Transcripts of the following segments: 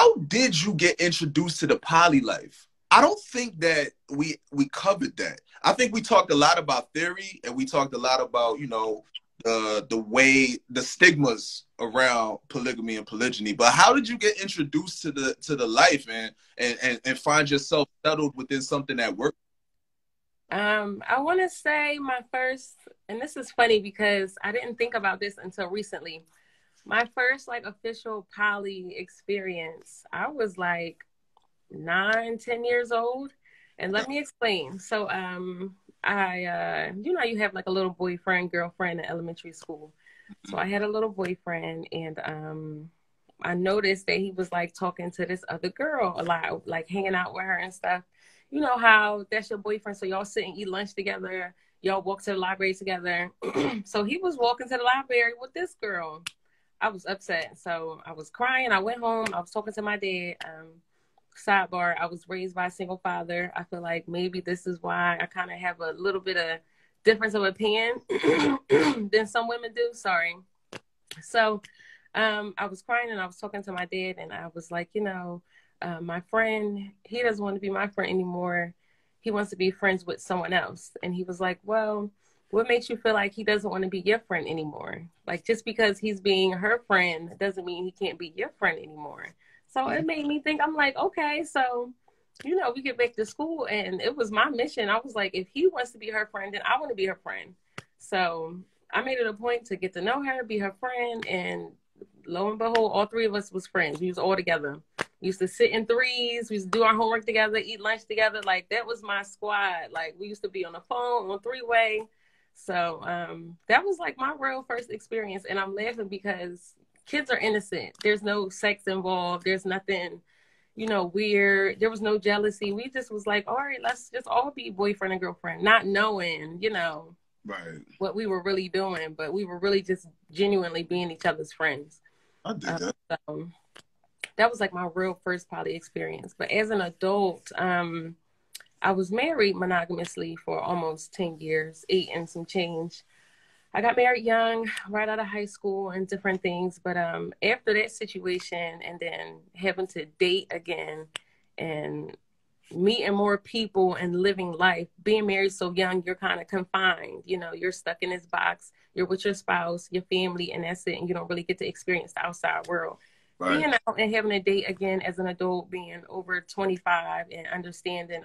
how did you get introduced to the poly life? I don't think that we covered that. I think we talked a lot about theory, and we talked a lot about, you know, the way, the stigmas around polygamy and polygyny. But how did you get introduced to the life and find yourself settled within something that worked? I want to say my first, and this is funny because I didn't think about this until recently. My first like official poly experience, I was like 9, 10 years old. And let me explain. So you know, you have like a little boyfriend, girlfriend in elementary school. So I had a little boyfriend, and I noticed that he was like talking to this other girl a lot, like hanging out with her and stuff. You know how that's your boyfriend, so y'all sit and eat lunch together, y'all walk to the library together. So he was walking to the library with this girl. I was upset, so I was crying. I went home. I was talking to my dad. Sidebar, I was raised by a single father. I feel like maybe this is why I kind of have a little bit of difference of opinion than some women do. Sorry. So I was crying and I was talking to my dad, and I was like, you know, my friend, he doesn't want to be my friend anymore. He wants to be friends with someone else. And he was like, well, what makes you feel like he doesn't want to be your friend anymore? Like, just because he's being her friend doesn't mean he can't be your friend anymore. So it made me think, I'm like, okay, so, you know, we get back to school, and it was my mission. I was like, if he wants to be her friend, then I want to be her friend. So I made it a point to get to know her, be her friend, and lo and behold, all three of us was friends. We was all together. We used to sit in threes. We used to do our homework together, eat lunch together. Like, that was my squad. Like, we used to be on the phone, on three-way. So that was like my real first experience. And I'm laughing because kids are innocent. There's no sex involved. There's nothing, you know, weird. There was no jealousy. We just was like, all right, let's just all be boyfriend and girlfriend, not knowing, you know, Right. what we were really doing, but we were really just genuinely being each other's friends. I did that. So that was like my real first poly experience. But as an adult, I was married monogamously for almost 10 years, 8 and some change. I got married young, right out of high school and different things. But after that situation, and then having to date again and meeting more people and living life, being married so young, you're kind of confined. You know, you're stuck in this box. You're with your spouse, your family, and that's it. And you don't really get to experience the outside world. Right. Being out and having a date again as an adult, being over 25 and understanding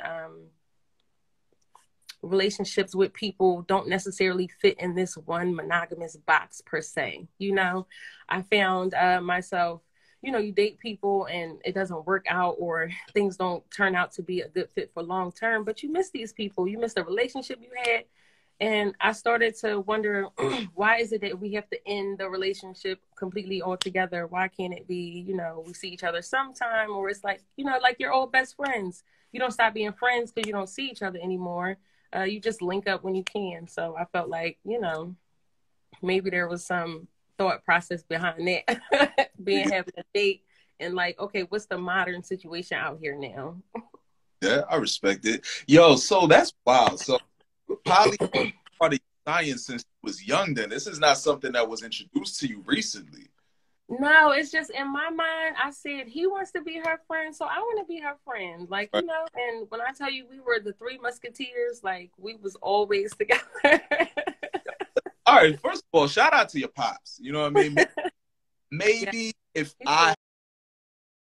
relationships with people don't necessarily fit in this one monogamous box per se. You know, I found myself, you know, you date people and it doesn't work out, or things don't turn out to be a good fit for long term, but you miss these people. You miss the relationship you had. And I started to wonder, why is it that we have to end the relationship completely altogether? Why can't it be, you know, we see each other sometime, or it's like, you know, like your old best friends. You don't stop being friends because you don't see each other anymore. You just link up when you can. So I felt like, you know, maybe there was some thought process behind that, having a date and like, okay, what's the modern situation out here now? Yeah, I respect it. Yo, so that's wild. So poly started science since you was young then. This is not something that was introduced to you recently. No, it's just in my mind, I said he wants to be her friend, so I want to be her friend. Like, you know, and when I tell you we were the Three Musketeers, like we was always together. All right, first of all, shout out to your pops. You know what I mean? Maybe if I